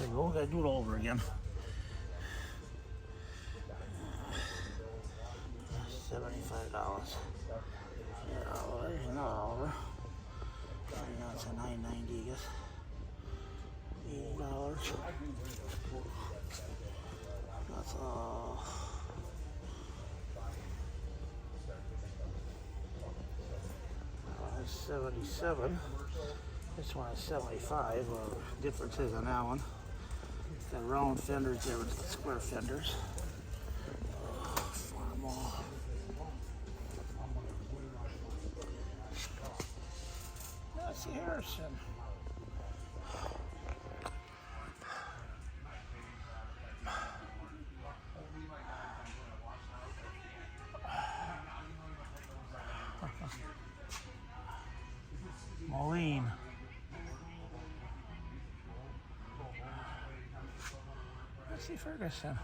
we go. Gotta do it all over again. $75. $1 that's a $9.90, I guess. $80. That's $77. This one is $75. Well, difference is on that one. Got round fenders there with the square fenders. That's Harrison. Moline. Let's see Ferguson.